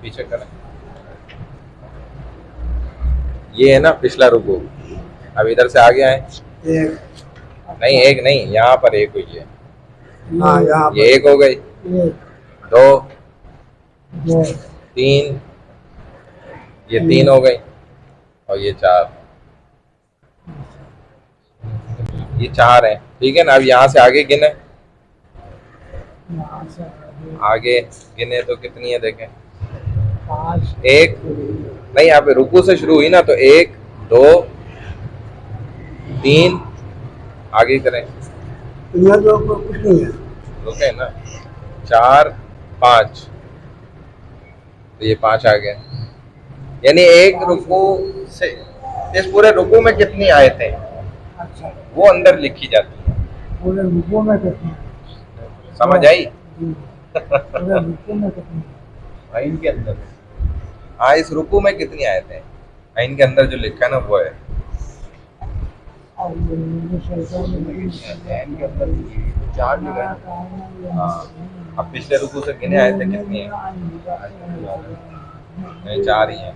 पीछे करें। ये है ना पिछला रुकू। अब इधर से आगे आए। एक। नहीं एक नहीं, यहाँ पर एक हुई है। हाँ यहाँ ये एक हो गई, एक, दो, दो, तीन, ये तीन हो गई और ये चार, ये चार है। ठीक है ना। अब यहाँ से आगे गिने, यहाँ से आगे आगे गिने तो कितनी है देखें। 5, एक नहीं, यहाँ पे रुकू से शुरू हुई ना, तो एक, दो, तीन, आगे करें। यहाँ तो कुछ नहीं है। रुके ना, चार, पाँच, तो ये पांच आ गए। यानी एक रुकू से इस पूरे रुकू में कितनी आयतें अच्छा, वो अंदर लिखी जाती है। पूरे रुपये में कितने? समझ आई? पूरे रुपये में कितने? आइन के अंदर, हाँ इस रुकू में कितनी आयतें हैं, आइन के अंदर जो लिखा है ना वो है। और ये शैतान आइन के अंदर चार जगह है। हाँ, अब पिछले रुकू से गिने आयतें कितनी है? नहीं, चार ही हैं।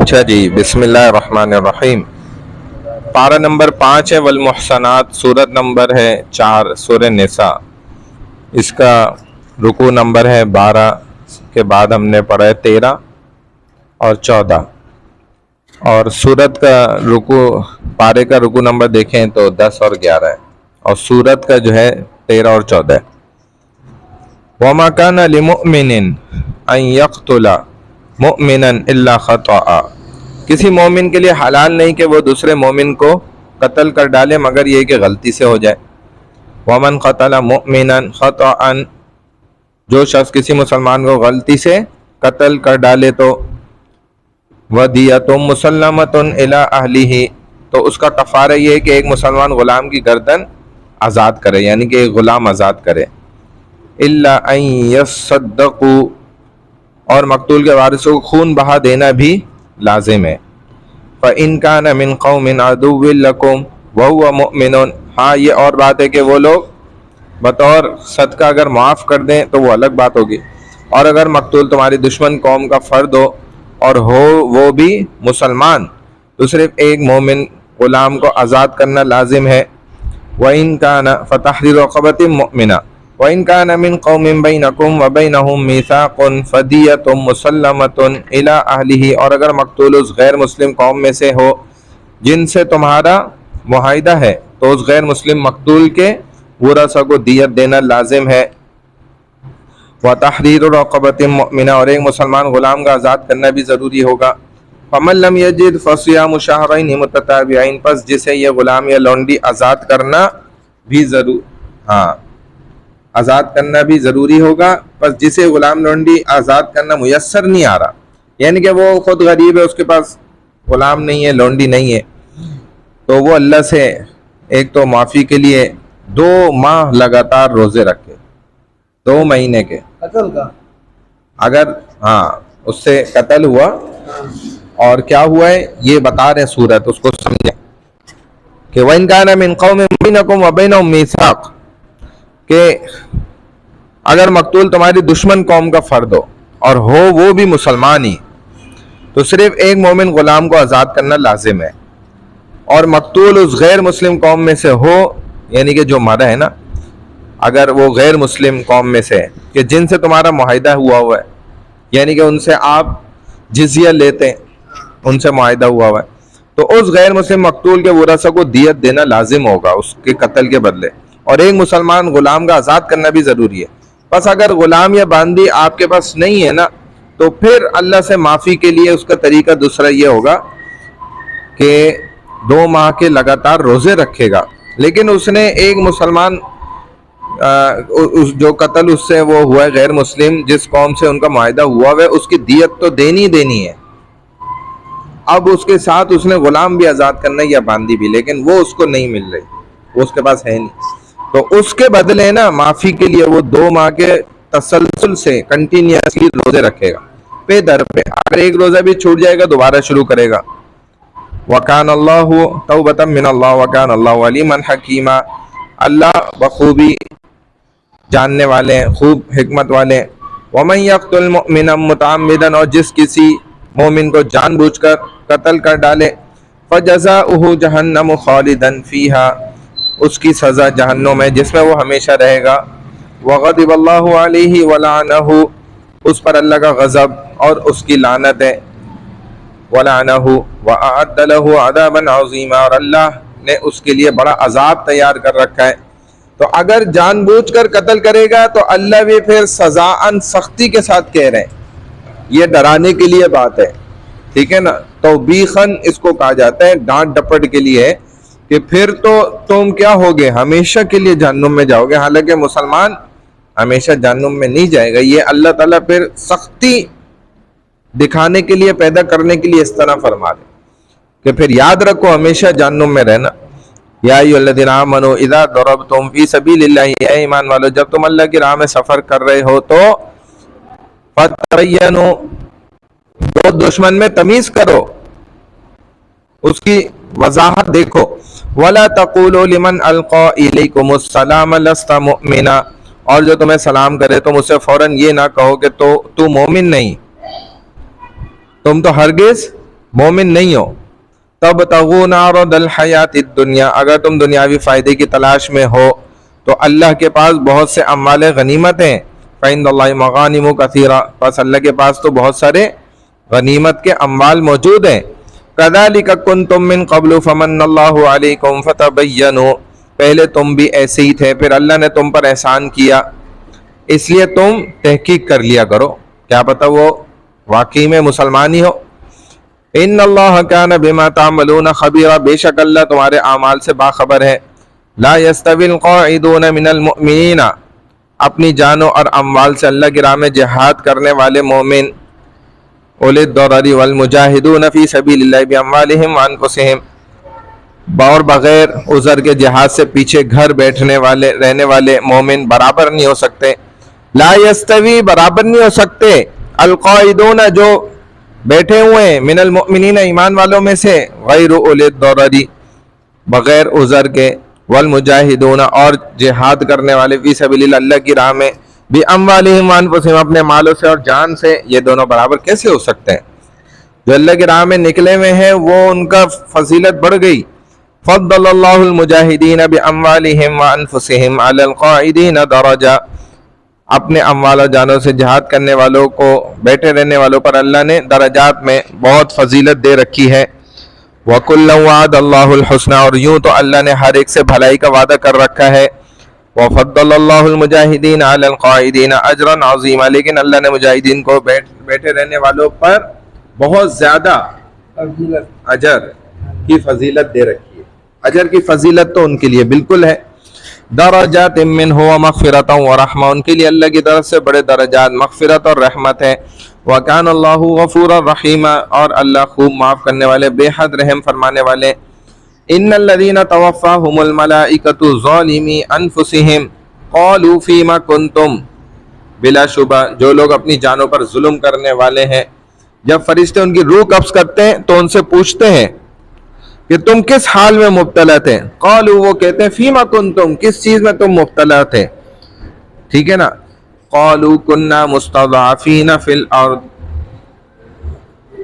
अच्छा जी, बिस्मिल्लाहिर्रहमानिर्रहीम। पारा नंबर 5 है वल मुहसनात, सूरत नंबर है 4, सूरह निसा। इसका रुकू नंबर है 12 के बाद हमने पढ़ा है 13 और 14, और सूरत का रुकू, पारे का रुकू नंबर देखें तो 10 और 11 है, और सूरत का जो है 13 और 14 है। वमा काना लिमुमिनिन अन यक़्तुला मुमिनन इल्ला ख़तआ, किसी मोमिन के लिए हलाल नहीं कि वो दूसरे मोमिन को कत्ल कर डाले मगर ये कि गलती से हो जाए। वमन क़तला मुमिनन ख़तअन, जो शख्स किसी मुसलमान को गलती से कत्ल कर डाले तो वदियतुम मुसल्लमतुन इला अहलिही, तो उसका कफ़ारा ये है कि एक मुसलमान गुलाम की गर्दन आज़ाद करे, यानी कि एक गुलाम आज़ाद करे। इल्ला अन यस्सद्दक़ू, और मकतूल के वारिसों को खून बहा देना भी लाजिम है। फ़इन कान मिन क़ौमिन अदुव्विन लकुम व हुवा मुमिनुन, हाँ ये और बात है कि वो लोग बतौर सदका अगर माफ़ कर दें तो वो अलग बात होगी, और अगर मकतूल तुम्हारी दुश्मन कौम का फ़र्द हो और हो वो भी मुसलमान, तो सिर्फ एक मोमिन ग़ुलाम को आज़ाद करना लाजिम है। वइन कान फ़तहरीरु रक़बतिन मुमिना वइन कान मिन क़ौमिन बैनकुम व बैनहुम मीसाक़ुन फ़दियतुम मुसल्लमतुन इला अहलिही, और अगर मकतूल उस गैर मुस्लिम कौम में से हो जिनसे तुम्हारा मुआहिदा है तो उस गैर मुस्लिम मकतूल के वरसा को दियत देना लाजिम है। व तहरीरु रक़बतिन मुमिना, और एक मुसलमान ग़ुलाम का आज़ाद करना भी ज़रूरी होगा। फ़मन लम यजिद फ़सियामु शहरैन मुतताबिऐन, पस जिसे यह ग़ुलाम या लौंडी आज़ाद करना भी आज़ाद करना भी ज़रूरी होगा। बस जिसे ग़ुलाम लौंडी आज़ाद करना मुयस्सर नहीं आ रहा, यानी कि वो ख़ुद गरीब है, उसके पास ग़ुलाम नहीं है, लौंडी नहीं है, तो वो अल्लाह से एक तो माफ़ी के लिए 2 माह लगातार रोज़े रखे, 2 महीने के कत्ल का, अगर उससे कत्ल हुआ और क्या हुआ है ये बता रहे सूरत, उसको समझे कि वइन काना मिन क़ौमिन बैनकुम व बैनहुम मीसाक़, कि अगर मकतूल तुम्हारी दुश्मन कौम का फ़र्द हो और हो वो भी मुसलमान ही, तो सिर्फ एक मोमिन ग़ुलाम को आज़ाद करना लाजिम है। और मकतूल उस गैर मुस्लिम कौम में से हो, यानी कि जो मरा है ना, अगर वो गैर मुस्लिम कौम में से कि जिनसे तुम्हारा मुआहिदा हुआ है, यानी कि उनसे आप जिज़िया लेते हैं, उनसे मुआहिदा हुआ है, तो उस गैर मुस्लिम मकतूल के वरसा को दियत देना लाजिम होगा उसके कत्ल के बदले, और एक मुसलमान ग़ुलाम का आज़ाद करना भी ज़रूरी है। बस अगर ग़ुलाम या बांदी आपके पास नहीं है ना, तो फिर अल्लाह से माफ़ी के लिए उसका तरीका दूसरा ये होगा कि 2 माह के लगातार रोज़े रखेगा, लेकिन उसने एक मुसलमान जो कत्ल उससे वो हुआ है गैर मुस्लिम, जिस कौम से उनका मुआहिदा हुआ है, उसकी दियत तो देनी है। अब उसके साथ उसने ग़ुलाम भी आज़ाद करना है या बांदी भी, लेकिन वो उसको नहीं मिल रही, वो उसके पास है नहीं, तो उसके बदले ना माफ़ी के लिए वो 2 माह के तसलसल से कंटिन्यूसली रोज़े रखेगा पे दर पे। अगर एक रोज़ा भी छूट जाएगा दोबारा शुरू करेगा। वकान अल्लाहु तौबतम मिनल्लाह वकान अल्लाहु अलीमन हकीमा, अल्लाह बखूबी जानने वाले हैं, खूब हिकमत वाले हैं। वमन यक़्तुल मुमिना मुतअम्मिदन, और जिस किसी मोमिन को जानबूझकर कत्ल कर डाले, फजज़ाउहु जहन्नम खालिदन फ़ीहा, उसकी सज़ा जहन्नुम है जिसमें वो हमेशा रहेगा। वग़ज़िबल्लाहु अलैहि वलअनहु, उस पर अल्लाह का गज़ब और उसकी लानत है। वलानहु व अअद्द लहु अज़ाबन अज़ीमा, और अल्लाह ने उसके लिए बड़ा अजाब तैयार कर रखा है। तो अगर जानबूझकर कत्ल करेगा तो अल्लाह भी फिर सजाअन सख्ती के साथ कह रहे हैं, ये डराने के लिए बात है, ठीक है ना। तौबीखन इसको कहा जाता है, डांट डपट के लिए, कि फिर तो तुम क्या होगे, हमेशा के लिए जहन्नुम में जाओगे। हालांकि मुसलमान हमेशा जहन्नुम में नहीं जाएगा, ये अल्लाह ताला फिर सख्ती दिखाने के लिए, पैदा करने के लिए इस तरह फरमा दे कि फिर याद रखो हमेशा जहन्नुम में रहना। या अय्युहल्लज़ीना आमनू इज़ा दरबतुम फी सबीलिल्लाहि, ऐ ईमान वालो जब तुम अल्लाह की राह में सफर कर रहे हो तो फतबय्यनु, दो दुश्मन में तमीज करो, उसकी वजाहत देखो। वला तक़ूलू लिमन अलक़ा इलैकुमुस्सलाम लस्ता मुमिना, और जो तुम्हें सलाम करे तुम उसे फौरन ये ना कहो कि तो तू मोमिन नहीं, तुम तो हरगिज मोमिन नहीं हो। तब तगूना अरदल हयातिद दुनिया, अगर तुम दुनियावी फायदे की तलाश में हो तो अल्लाह के पास बहुत से अम्वाल गनीमत हैं। फ़इंदल्लाहि मगानिमु कसीरा, बस अल्लाह के पास तो बहुत सारे गनीमत के अम्वाल मौजूद हैं। कज़ालिका कुंतुम मिन क़ब्लु फ़मन्नल्लाहु अलैकुम फ़तबय्यनु, पहले तुम भी ऐसे ही थे, फिर अल्लाह ने तुम पर एहसान किया, इसलिए तुम तहकीक कर लिया करो, क्या पता वो वाकई में मुसलमान ही हो। इन्नल्लाह कान बिमा तामलून खबीरा, बेशक अल्लाह तुम्हारे आमाल से बाखबर है। ला यस्तविल क़ाइदून मिनल मुमिनीना, अपनी जानों और अम्वाल से अल्लाह की राह में जिहाद करने वाले मोमिन, उलिद दररी वल मुजाहिदून फी सबीलिल्लाहि बिअम्वालिहिम व अनफुसिहिम, और बगैर उज़र के जिहाद से पीछे घर बैठने वाले, रहने वाले मोमिन बराबर नहीं हो सकते। ला यस्तवी, बराबर नहीं हो सकते, अल क़ाइदून, जो बैठे हुए हैं, मिनल मुमिनीन, ईमान वालों में से, गैर उलिद दररी, बगैर उज़र के, वल मुजाहिदून, और जिहाद करने वाले फी सबीलिल्लाह, अल्लाह की राह में, भी अम्वालिहिम व अनफुसिहिम, अपने मालों से और जान से, ये दोनों बराबर कैसे हो सकते हैं। जो अल्लाह की राह में निकले हुए हैं वो उनका फजीलत बढ़ गई। फद्दलल्लाहुल मुजाहिदीन भी अम्वालिहिम व अनफुसिहिम अलल क़ाइदीन दरजा, अपने अम्वाल और जानों से जिहाद करने वालों को, बैठे रहने वालों पर अल्लाह ने दरजात में बहुत फजीलत दे रखी है। वकुल्लन वअदल्लाहुल हुस्ना, और यूं तो अल्लाह ने हर एक से भलाई का वादा कर रखा है। वफ़द्दलल्लाहुल मुजाहिदीन अलल क़ाइदीन अजरन अज़ीमा, लेकिन अल्लाह ने मुजाहिदीन को बैठे रहने वालों पर बहुत ज्यादा अजर की फजीलत दे रखी है। अजर की फजीलत तो उनके लिए बिल्कुल है। दरजातिम मिन्हु व मग़फ़िरतन व रहमा, उनके लिए अल्लाह की तरफ से बड़े दरजात, मग़फ़िरत और रहमत है। व कान अल्लाहु गफ़ूरर रहीमा, और अल्लाह खूब माफ़ करने वाले, बेहद रहम फरमाने वाले। इन्नल्लज़ीना तवफ़्फ़ाहुमुल मलाइकतु ज़ालिमी अनफुसिहिम क़ालू फ़ीमा कुन्तुम, बिलाशुबा जो लोग अपनी जानों पर जुल्म करने वाले हैं, जब फरिश्ते उनकी रूह कब्ज़ करते हैं तो उनसे पूछते हैं कि तुम किस हाल में मुब्तला थे। क़ालू, वो कहते हैं, फ़ीमा कुन्तुम, किस चीज़ में तुम मुब्तला थे, ठीक है ना। क़ालू कुन्ना मुस्तज़अफ़ीना फ़िल अर्द,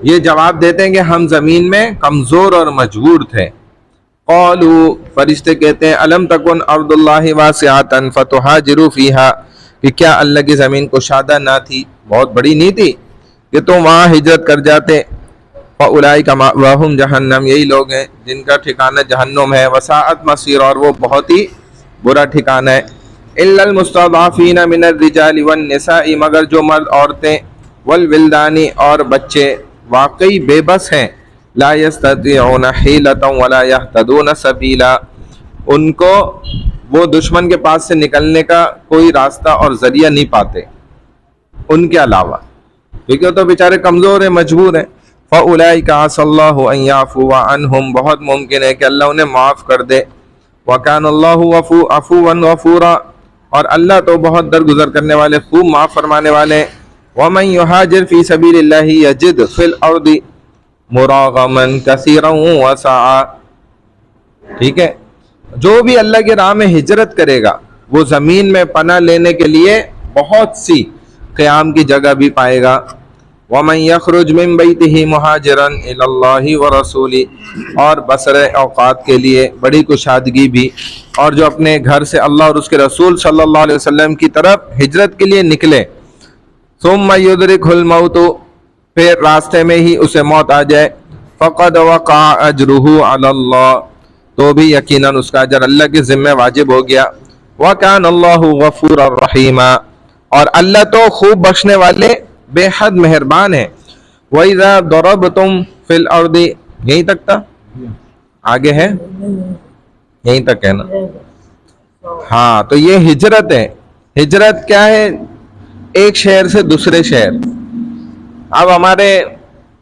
ये जवाब देते हैं कि हम ज़मीन में कमज़ोर और मजबूर थे। क़ालू, फरिश्ते कहते हैं, अलम तकुन अर्दुल्लाहि वासिअतन फतुहाजिरू फ़ीहा, कि क्या अल्लाह की ज़मीन कुशादा ना थी, बहुत बड़ी नहीं थी कि तुम वहाँ हिजरत कर जाते। फ़उलाइका मअवाहुम जहन्नम, यही लोग हैं जिनका ठिकाना जहन्नुम है। वसाअत मसीर, और वो बहुत ही बुरा ठिकाना है। इल्लल मुस्तज़अफ़ीना मिनर रिजालि वन निसाई, मगर जो मर्द, औरतें, वल विल्दानी, और बच्चे, वाकई बेबस हैं। ला यस्ततिऊना हीलतन वला यहतदूना सबीला, उनको वो दुश्मन के पास से निकलने का कोई रास्ता और जरिया नहीं पाते उनके अलावा, क्योंकि तो बेचारे कमज़ोर हैं, मजबूर हैं। फ़उलाइका असल्लाहु अन याफ़ू अन्हुम, बहुत मुमकिन है कि अल्लाह उन्हें माफ़ कर दे। व कानल्लाहु अफ़ूवन गफ़ूरा, और अल्लाह तो बहुत दरगुजर करने वाले, खूब माफ़ फरमाने वाले। वमन युहाजिर फ़ी सबीलिल्लाहि यजिद फ़िल अर्दि मुरागमन कसीरन व सआ, ठीक है, जो भी अल्लाह की राह में हिजरत करेगा वो ज़मीन में पनाह लेने के लिए बहुत सी क़याम की जगह भी पाएगा। वमन यखरुज मिन बैतिही मुहाजिरन इलल्लाहि व रसूली, और बसर औक़ात के लिए बड़ी कुशादगी भी, और जो अपने घर से अल्लाह और उसके रसूल सल्लल्लाहु अलैहि वसल्लम की तरफ हिजरत के लिए निकले। सुम्मा युदरिकुहुल मौत, फिर रास्ते में ही उसे मौत आ जाए, फ़क़द वक़ा अजरुहु अलल्लाह, तो भी यकीनन उसका अजर अल्लाह के ज़िम्मे वाजिब हो गया। व कान अल्लाहु गफ़ूरर रहीमा, और अल्लाह तो खूब बख्शने वाले बेहद मेहरबान है। व इज़ा दरबतुम फिल अर्दी, यहीं तक था, आगे है, यहीं तक है ना। हाँ, तो ये हिजरत है। हिजरत क्या है? एक शहर से दूसरे शहर। अब हमारे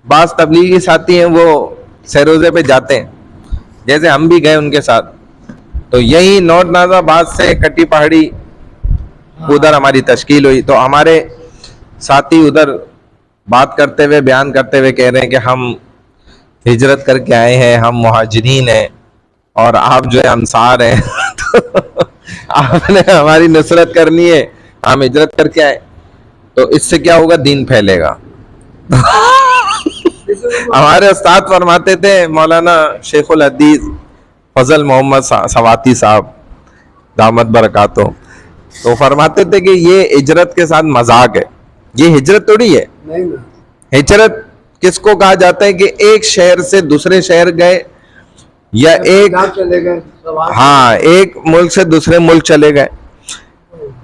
बास तबलीगी साथी हैं, वो सरोजे पे जाते हैं, जैसे हम भी गए उनके साथ, तो यही नौट नाजाबाद से कटी पहाड़ी उधर हमारी तश्कील हुई। तो हमारे साथी उधर बात करते हुए, बयान करते हुए कह रहे हैं कि हम हिजरत करके आए हैं, हम मुहाजिरीन हैं और आप जो है अंसार हैं तो आपने हमारी नुसरत करनी है, हम हिजरत करके आए, तो इससे क्या होगा? दीन फैलेगा। हमारे उस्ताद फरमाते थे, मौलाना शेखुल हदीस फजल मोहम्मद सवाती साहब दामत बरकातो, तो फरमाते थे कि ये हिजरत के साथ मजाक है। ये हिजरत थोड़ी है। नहीं ना। हिजरत किसको कहा जाता है? कि एक शहर से दूसरे शहर गए, या एक, चले गए, हाँ, एक मुल्क से दूसरे मुल्क चले गए,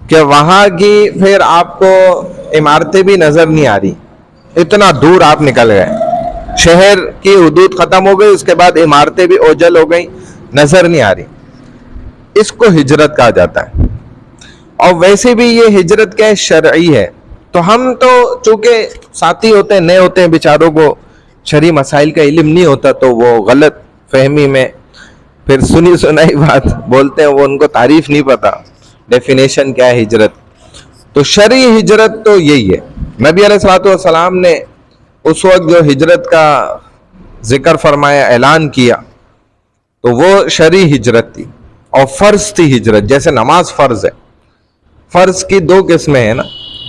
कि वहां की फिर आपको इमारतें भी नजर नहीं आ रही, इतना दूर आप निकल गए, शहर की हुदूद खत्म हो गई, उसके बाद इमारतें भी ओझल हो गई, नजर नहीं आ रही, इसको हिजरत कहा जाता है। और वैसे भी ये हिजरत क्या है? शरई है। तो हम तो चूंकि साथी होते हैं, नए होते हैं, बेचारों को शरई मसाइल का इल्म नहीं होता, तो वो गलत फहमी में फिर सुनी सुनाई बात बोलते हैं, वो उनको तारीफ नहीं पता डेफिनेशन क्या है हिजरत। तो शरई हिजरत तो यही है। नबी अलैहिस्सलाम ने उस वक्त जो हिजरत का जिक्र फरमाया, ऐलान किया, तो वो शरई हिजरत थी और फर्ज थी हिजरत। जैसे नमाज फर्ज है, फर्ज की दो किस्में हैं ना,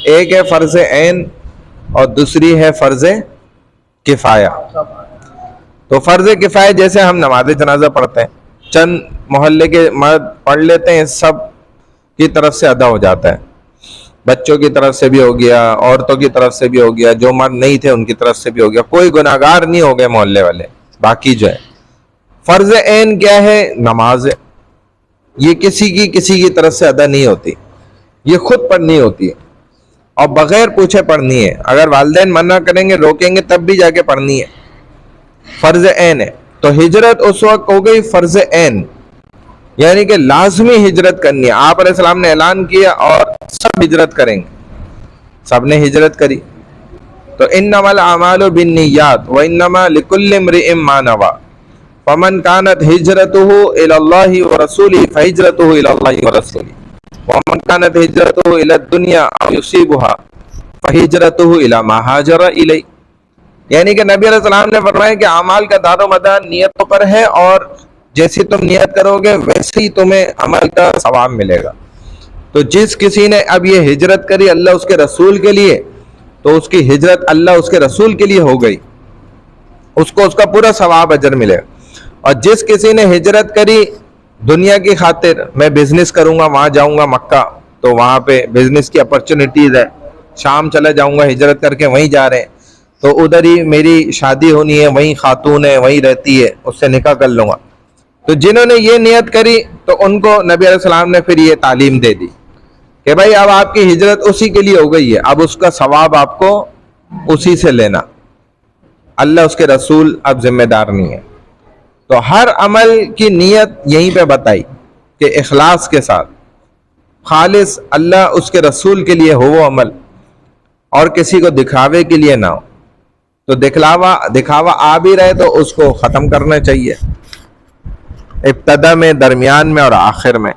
एक है फर्ज ऐन और दूसरी है फर्ज किफाया। तो फर्ज किफाया जैसे हम नमाज जनाजा पढ़ते हैं, चंद मोहल्ले के मर्द पढ़ लेते हैं, सब की तरफ से अदा हो जाता है, बच्चों की तरफ से भी हो गया, औरतों की तरफ से भी हो गया, जो मर्द नहीं थे उनकी तरफ से भी हो गया, कोई गुनाहगार नहीं हो गए मोहल्ले वाले। बाकी जो है फर्ज ऐन क्या है? नमाज है। ये किसी की तरफ से अदा नहीं होती, ये खुद पढ़नी होती है और बगैर पूछे पढ़नी है। अगर वालिदैन मना करेंगे, रोकेंगे, तब भी जाके पढ़नी है, फर्ज ऐन है। तो हिजरत उस वक्त हो गई फर्ज ऐन, यानी कि लाजमी हिजरत करनी है। आप अलैहिस्सलाम ने ऐलान किया और सब हिजरत करेंगे, सबने हिजरत करी। तो इन्नमल अमालु बिन्नियात व इन्नमा लिकुल्लि इम्रिइन मा नवा फमन कानत हिजरतुहु इलल्लाहि व रसूलिही फहिजरतुहु इलल्लाहि व रसूलिही व मन कानत हिजरतुहु इला दुनिया अव युसीबुहा फहिजरतुहु इला मा हाजरा इलैहि। यानी कि नबी अलैहिस्सलाम ने फरमाया कि अमाल का दारोमदार नियतों पर है, और जैसी तुम नियत करोगे वैसे ही तुम्हें अमल का सवाब मिलेगा। तो जिस किसी ने अब ये हिजरत करी अल्लाह उसके रसूल के लिए, तो उसकी हिजरत अल्लाह उसके रसूल के लिए हो गई, उसको उसका पूरा सवाब अजर मिलेगा। और जिस किसी ने हिजरत करी दुनिया की खातिर, मैं बिजनेस करूंगा, वहां जाऊंगा मक्का, तो वहां पे बिजनेस की अपॉर्चुनिटीज है, शाम चला जाऊंगा, हिजरत करके वहीं जा रहे हैं, तो उधर ही मेरी शादी होनी है, वहीं खातून है, वहीं रहती है, उससे निकाह कर लूंगा। तो जिन्होंने ये नियत करी, तो उनको नबी अलैहिस्सलाम ने फिर ये तालीम दे दी कि भाई अब आपकी हिजरत उसी के लिए हो गई है, अब उसका सवाब आपको उसी से लेना, अल्लाह उसके रसूल अब जिम्मेदार नहीं है। तो हर अमल की नियत यहीं पे बताई कि इखलास के साथ, खालिस अल्लाह उसके रसूल के लिए हो वो अमल, और किसी को दिखावे के लिए ना हो। तो दिखावा आ भी रहे तो उसको ख़त्म करना चाहिए, इब्तदा में, दरमियान में और आखिर में।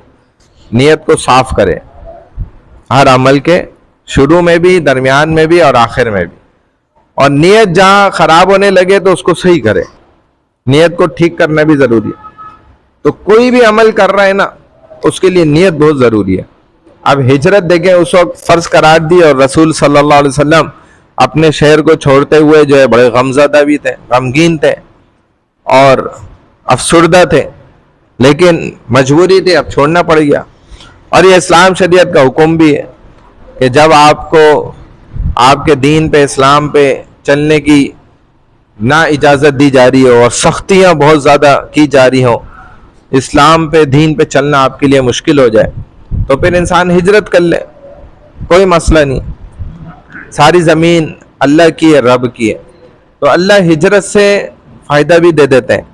नियत को साफ करे, हर अमल के शुरू में भी, दरमियान में भी और आखिर में भी। और नियत जहाँ ख़राब होने लगे तो उसको सही करे, नियत को ठीक करना भी ज़रूरी है। तो कोई भी अमल कर रहा है ना, उसके लिए नियत बहुत ज़रूरी है। अब हिजरत देखें, उस वक्त फ़र्ज करार दी, और रसूल सल्लल्लाहु अलैहि वसल्लम अपने शहर को छोड़ते हुए जो है बड़े गमज़दा भी थे, गमगीन थे और अफसुर्दा थे, लेकिन मजबूरी थी, अब छोड़ना पड़ गया। और ये इस्लाम शरीयत का हुक्म भी है कि जब आपको आपके दीन पे, इस्लाम पे चलने की ना इजाज़त दी जा रही हो और सख्तियाँ बहुत ज़्यादा की जा रही हो, इस्लाम पे दीन पे चलना आपके लिए मुश्किल हो जाए, तो फिर इंसान हिजरत कर ले, कोई मसला नहीं। सारी ज़मीन अल्लाह की है, रब की है, तो अल्लाह हिजरत से फ़ायदा भी दे देते हैं।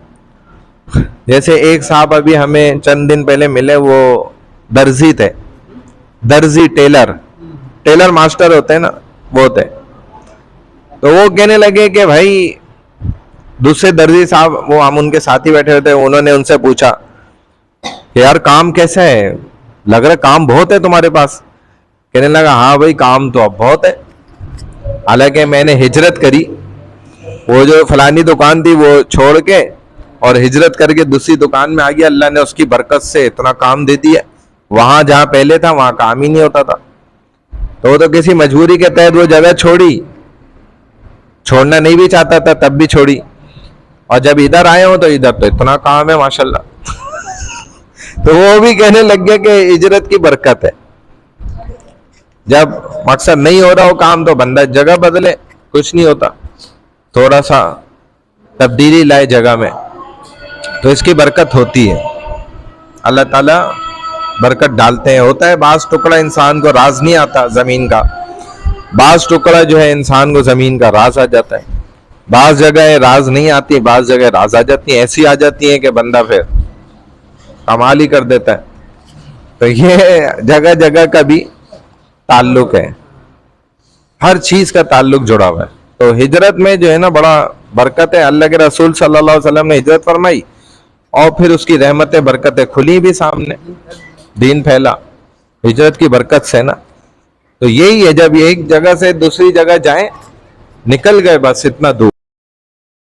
जैसे एक साहब अभी हमें चंद दिन पहले मिले, वो दर्जी थे, दर्जी टेलर मास्टर होते हैं ना, वो थे। तो वो कहने लगे कि भाई दूसरे दर्जी साहब, वो हम उनके साथ ही बैठे हुए थे, उन्होंने उनसे पूछा कि यार काम कैसा है, लग रहा है काम बहुत है तुम्हारे पास। कहने लगा हाँ भाई काम तो अब बहुत है, हालांकि मैंने हिजरत करी, वो जो फलानी दुकान थी वो छोड़ के और हिजरत करके दूसरी दुकान में आ गया, अल्लाह ने उसकी बरकत से इतना काम दे दिया, वहां जहां पहले था वहां काम ही नहीं होता था। तो वो तो किसी मजबूरी के तहत वो जगह छोड़ी, छोड़ना नहीं भी चाहता था तब भी छोड़ी, और जब इधर आए हो तो इधर तो इतना काम है माशाल्लाह। तो वो भी कहने लग गया कि हिजरत की बरकत है, जब मकसद नहीं हो रहा हो काम तो बंदा जगह बदले, कुछ नहीं होता, थोड़ा सा तब्दीली लाए जगह में, तो इसकी बरकत होती है। अल्लाह ताला बरकत डालते हैं। होता है बाज टुकड़ा इंसान को राज नहीं आता जमीन का, बाज टुकड़ा जो है इंसान को जमीन का राज आ जाता है। बाज जगह राज नहीं आती, बाज जगह राज आ जाती है, ऐसी आ जाती है कि बंदा फिर कमाल ही कर देता है। तो ये जगह जगह का भी ताल्लुक है, हर चीज का ताल्लुक जुड़ा हुआ है। तो हिजरत में जो है ना बड़ा बरकत है। अल्लाह के रसूल सल्लल्लाहु अलैहि वसल्लम ने हिजरत फरमाई और फिर उसकी रहमतें बरकतें खुली भी सामने, दीन फैला हिजरत की बरकत से ना। तो यही है, जब एक जगह से दूसरी जगह जाएं, निकल गए बस इतना दूर।